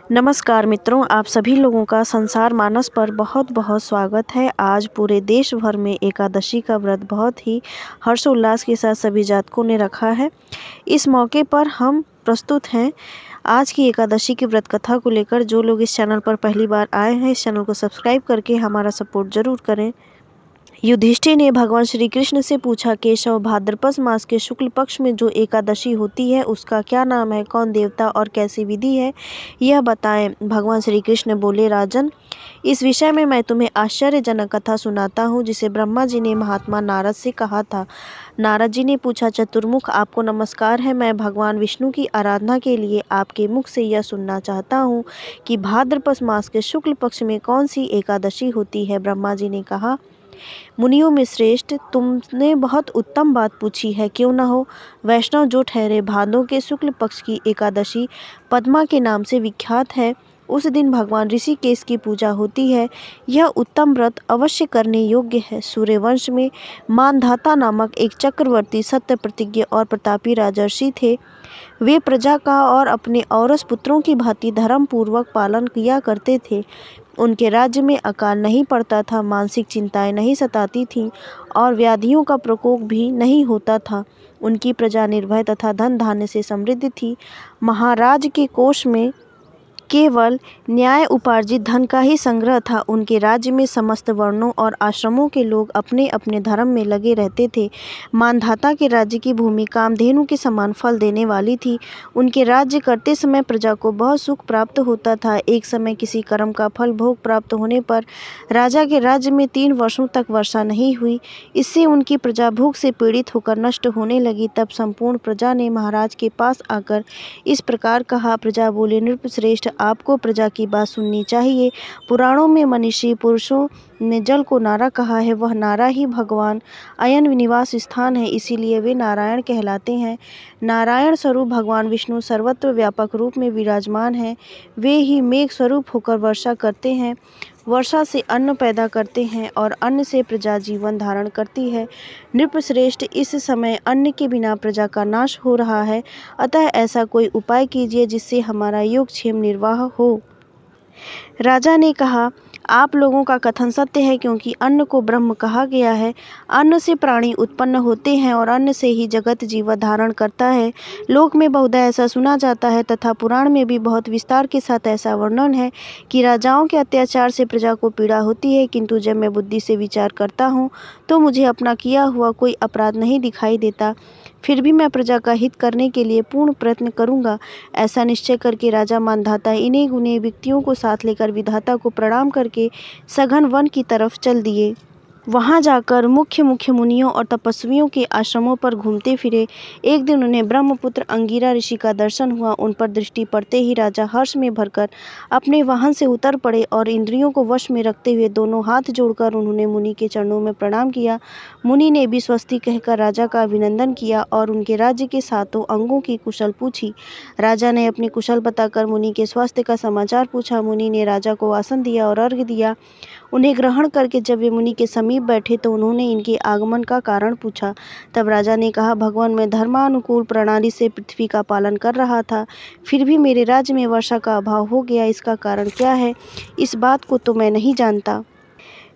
नमस्कार मित्रों, आप सभी लोगों का संसार मानस पर बहुत बहुत स्वागत है। आज पूरे देश भर में एकादशी का व्रत बहुत ही हर्षोल्लास के साथ सभी जातकों ने रखा है। इस मौके पर हम प्रस्तुत हैं आज की एकादशी की व्रत कथा को लेकर। जो लोग इस चैनल पर पहली बार आए हैं, इस चैनल को सब्सक्राइब करके हमारा सपोर्ट जरूर करें। युधिष्ठिर ने भगवान श्री कृष्ण से पूछा, केशव, भाद्रपद मास के शुक्ल पक्ष में जो एकादशी होती है उसका क्या नाम है, कौन देवता और कैसी विधि है, यह बताएं। भगवान श्री कृष्ण बोले, राजन, इस विषय में मैं तुम्हें आश्चर्यजनक कथा सुनाता हूँ जिसे ब्रह्मा जी ने महात्मा नारद से कहा था। नारद जी ने पूछा, चतुर्मुख, आपको नमस्कार है। मैं भगवान विष्णु की आराधना के लिए आपके मुख से यह सुनना चाहता हूँ कि भाद्रपद मास के शुक्ल पक्ष में कौन सी एकादशी होती है। ब्रह्मा जी ने कहा, मुनियों में श्रेष्ठ, तुमने बहुत उत्तम बात पूछी है। क्यों न हो। वैष्णव जो ठहरे, भादों के शुक्ल पक्ष की एकादशी पद्मा के नाम से विख्यात है। उस दिन भगवान ऋषिकेश की पूजा होती है। यह उत्तम व्रत अवश्य करने योग्य है। सूर्यवंश में मानधाता नामक एक चक्रवर्ती, सत्य प्रतिज्ञ और प्रतापी राजर्षि थे। वे प्रजा का और अपने औरस पुत्रों की भांति धर्म पूर्वक पालन किया करते थे। उनके राज्य में अकाल नहीं पड़ता था, मानसिक चिंताएं नहीं सताती थीं और व्याधियों का प्रकोप भी नहीं होता था। उनकी प्रजा निर्भय तथा धन धान्य से समृद्ध थी। महाराज के कोष में केवल न्याय उपार्जित धन का ही संग्रह था। उनके राज्य में समस्त वर्णों और आश्रमों के लोग अपने अपने धर्म में लगे रहते थे। मानधाता के राज्य की भूमि कामधेनु के समान फल देने वाली थी। उनके राज्य करते समय प्रजा को बहुत सुख प्राप्त होता था। एक समय किसी कर्म का फल भोग प्राप्त होने पर राजा के राज्य में 3 वर्षों तक वर्षा नहीं हुई। इससे उनकी प्रजा भूख से पीड़ित होकर नष्ट होने लगी। तब संपूर्ण प्रजा ने महाराज के पास आकर इस प्रकार कहा। प्रजा बोले, नृपश्रेष्ठ, आपको प्रजा की बात सुननी चाहिए। पुराणों में मनीषी पुरुषों ने जल को नारा कहा है। वह नारा ही भगवान अयन निवास स्थान है, इसीलिए वे नारायण कहलाते हैं। नारायण स्वरूप भगवान विष्णु सर्वत्र व्यापक रूप में विराजमान है। वे ही मेघ स्वरूप होकर वर्षा करते हैं। वर्षा से अन्न पैदा करते हैं और अन्न से प्रजा जीवन धारण करती है। नृपश्रेष्ठ, इस समय अन्न के बिना प्रजा का नाश हो रहा है, अतः ऐसा कोई उपाय कीजिए जिससे हमारा योगक्षेम निर्वाह हो। राजा ने कहा, आप लोगों का कथन सत्य है, क्योंकि अन्न को ब्रह्म कहा गया है। अन्न से प्राणी उत्पन्न होते हैं और अन्न से ही जगत जीवन धारण करता है। लोक में बहुधा ऐसा सुना जाता है तथा पुराण में भी बहुत विस्तार के साथ ऐसा वर्णन है कि राजाओं के अत्याचार से प्रजा को पीड़ा होती है, किंतु जब मैं बुद्धि से विचार करता हूँ तो मुझे अपना किया हुआ कोई अपराध नहीं दिखाई देता। फिर भी मैं प्रजा का हित करने के लिए पूर्ण प्रयत्न करूंगा। ऐसा निश्चय करके राजा मानधाता इन्हीं गुने व्यक्तियों को साथ लेकर विधाता को प्रणाम करके सघन वन की तरफ चल दिए। वहां जाकर मुख्य मुख्य मुनियों और तपस्वियों के आश्रमों पर घूमते फिरे। एक दिन उन्हें ब्रह्मपुत्र अंगिरा ऋषि का दर्शन हुआ। उन पर दृष्टि पड़ते ही राजा हर्ष में भरकर अपने वाहन से उतर पड़े और इंद्रियों को वश में रखते हुए दोनों हाथ जोड़कर उन्होंने मुनि के चरणों में प्रणाम किया। मुनि ने भी स्वस्ति कहकर राजा का अभिनंदन किया और उनके राज्य के सातों अंगों की कुशल पूछी। राजा ने अपनी कुशल बताकर मुनि के स्वास्थ्य का समाचार पूछा। मुनि ने राजा को आसन दिया और अर्घ्य दिया। उन्हें ग्रहण करके जब वे मुनि के समीप बैठे तो उन्होंने इनके आगमन का कारण पूछा। तब राजा ने कहा, भगवान, मैं धर्मानुकूल प्रणाली से पृथ्वी का पालन कर रहा था, फिर भी मेरे राज्य में वर्षा का अभाव हो गया। इसका कारण क्या है, इस बात को तो मैं नहीं जानता।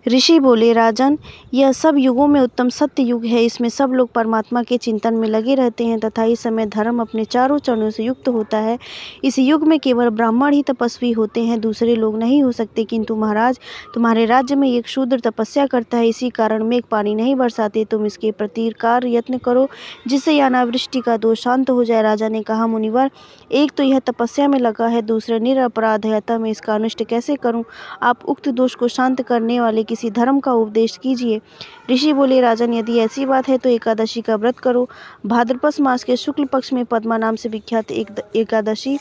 ऋषि बोले, राजन, यह सब युगों में उत्तम सत्य युग है। इसमें सब लोग परमात्मा के चिंतन में लगे रहते हैं तथा इस समय धर्म अपने चारों चरणों से युक्त होता है। इस युग में केवल ब्राह्मण ही तपस्वी होते हैं, दूसरे लोग नहीं हो सकते। किंतु महाराज, तुम्हारे राज्य में एक शूद्र तपस्या करता है, इसी कारण मेघ पानी नहीं बरसाते। तुम इसके प्रतिकार यत्न करो जिससे अनावृष्टि का दोष शांत हो जाए। राजा ने कहा, मुनिवर, एक तो यह तपस्या में लगा है, दूसरा निरपराध है, अतः मैं इसका अनिष्ट कैसे करूं? आप उक्त दोष को शांत करने वाले किसी धर्म का उपदेश कीजिए। ऋषि बोले, राजन, यदि ऐसी बात है तो एकादशी का व्रत करो। भाद्रपद मास के शुक्ल पक्ष में पद्मा नाम से विख्यात एक एकादशी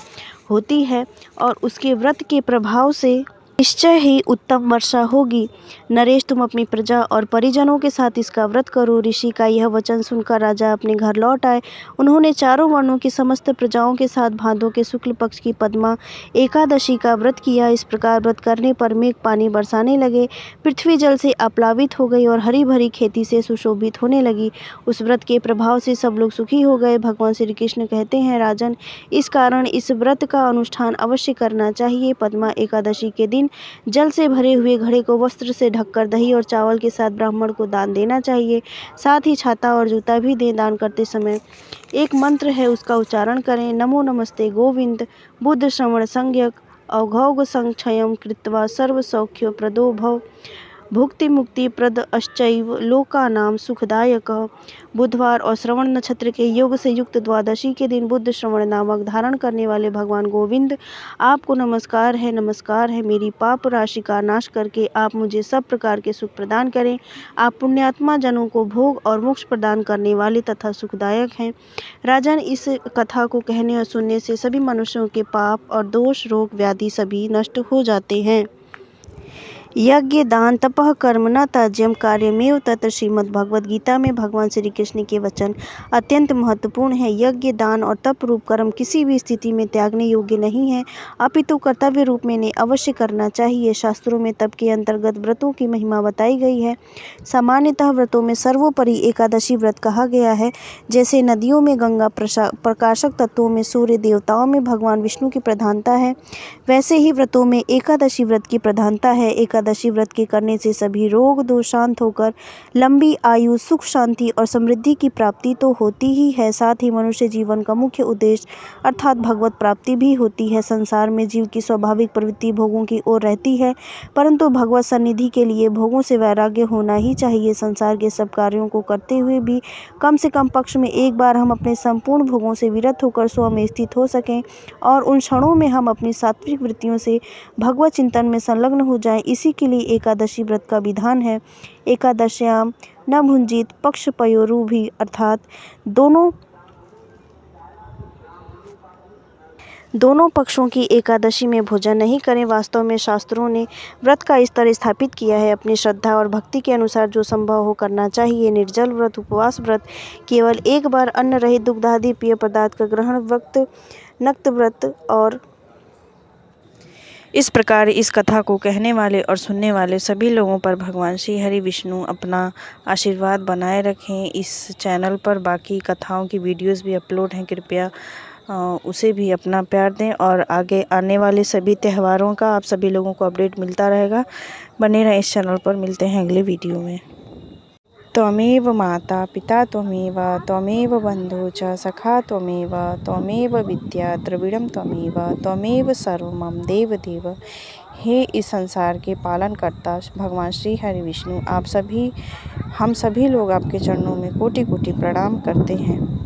होती है और उसके व्रत के प्रभाव से निश्चय ही उत्तम वर्षा होगी। नरेश, तुम अपनी प्रजा और परिजनों के साथ इसका व्रत करो। ऋषि का यह वचन सुनकर राजा अपने घर लौट आए। उन्होंने चारों वर्णों की समस्त प्रजाओं के साथ भादों के शुक्ल पक्ष की पद्मा एकादशी का व्रत किया। इस प्रकार व्रत करने पर मेघ पानी बरसाने लगे, पृथ्वी जल से आप्लावित हो गई और हरी भरी खेती से सुशोभित होने लगी। उस व्रत के प्रभाव से सब लोग सुखी हो गए। भगवान श्री कृष्ण कहते हैं, राजन, इस कारण इस व्रत का अनुष्ठान अवश्य करना चाहिए। पद्मा एकादशी के दिन जल से भरे हुए घड़े को वस्त्र से ढककर दही और चावल के साथ ब्राह्मण को दान देना चाहिए। साथ ही छाता और जूता भी दें। दान करते समय एक मंत्र है, उसका उच्चारण करें। नमो नमस्ते गोविंद बुद्ध श्रवण संज्ञक अघौघ संक्षयम कृत्वा सर्व सौख्य प्रदो भव भुक्ति मुक्ति प्रद अश्चैव लोकानाम सुखदायक। बुधवार और श्रवण नक्षत्र के योग से युक्त द्वादशी के दिन बुद्ध श्रवण नामक धारण करने वाले भगवान गोविंद, आपको नमस्कार है। मेरी पाप राशि का नाश करके आप मुझे सब प्रकार के सुख प्रदान करें। आप पुण्यात्मा जनों को भोग और मोक्ष प्रदान करने वाले तथा सुखदायक हैं। राजन, इस कथा को कहने और सुनने से सभी मनुष्यों के पाप और दोष, रोग, व्याधि सभी नष्ट हो जाते हैं। यज्ञ दान तपः कर्म न त्याज्यम कार्यमेव तत्। श्रीमद् भगवद गीता में भगवान श्री कृष्ण के वचन अत्यंत महत्वपूर्ण है। यज्ञ दान और तप रूप कर्म किसी भी स्थिति में त्यागने योग्य नहीं है, अपितु कर्तव्य रूप में इन्हें अवश्य करना चाहिए। शास्त्रों में तप के अंतर्गत व्रतों की महिमा बताई गई है। सामान्यतः व्रतों में सर्वोपरि एकादशी व्रत कहा गया है। जैसे नदियों में गंगा, प्रकाशक तत्वों में सूर्य, देवताओं में भगवान विष्णु की प्रधानता है, वैसे ही व्रतों में एकादशी व्रत की प्रधानता है। एकादशी व्रत के करने से सभी रोग दोष शांत होकर लंबी आयु, सुख, शांति और समृद्धि की प्राप्ति तो होती ही है, साथ ही मनुष्य जीवन का मुख्य उद्देश्य अर्थात भगवत प्राप्ति भी होती है। संसार में जीव की स्वाभाविक प्रवृत्ति भोगों की ओर रहती है, परंतु भगवत सन्निधि के लिए भोगों से वैराग्य होना ही चाहिए। संसार के सब कार्यों को करते हुए भी कम से कम पक्ष में एक बार हम अपने संपूर्ण भोगों से विरत होकर स्व में स्थित हो सकें और उन क्षणों में हम अपनी सात्विक वृत्तियों से भगवत चिंतन में संलग्न हो जाएं। इसी के लिए एकादशी व्रत का विधान है। एकादश्याम न भुंजित पक्षपयोरुभि अर्थात दोनों पक्षों की एकादशी में भोजन नहीं करें। वास्तव में शास्त्रों ने व्रत का स्तर स्थापित किया है। अपनी श्रद्धा और भक्ति के अनुसार जो संभव हो करना चाहिए। निर्जल व्रत, उपवास व्रत, केवल एक बार अन्न रहित दुग्ध आदि पेय पदार्थ का ग्रहण, वक्त नक्त व्रत और इस प्रकार इस कथा को कहने वाले और सुनने वाले सभी लोगों पर भगवान श्री हरि विष्णु अपना आशीर्वाद बनाए रखें। इस चैनल पर बाकी कथाओं की वीडियोस भी अपलोड हैं, कृपया उसे भी अपना प्यार दें और आगे आने वाले सभी त्योहारों का आप सभी लोगों को अपडेट मिलता रहेगा। बने रहें इस चैनल पर। मिलते हैं अगले वीडियो में। त्वमेव माता पिता त्वमेव त्वमेव बन्धु च सखा त्वमेव त्वमेव विद्या द्रविड़ं त्वमेव सर्वं मम देवदेव। हे इस संसार के पालन करता भगवान श्री हरि विष्णु, हम सभी लोग आपके चरणों में कोटि कोटि प्रणाम करते हैं।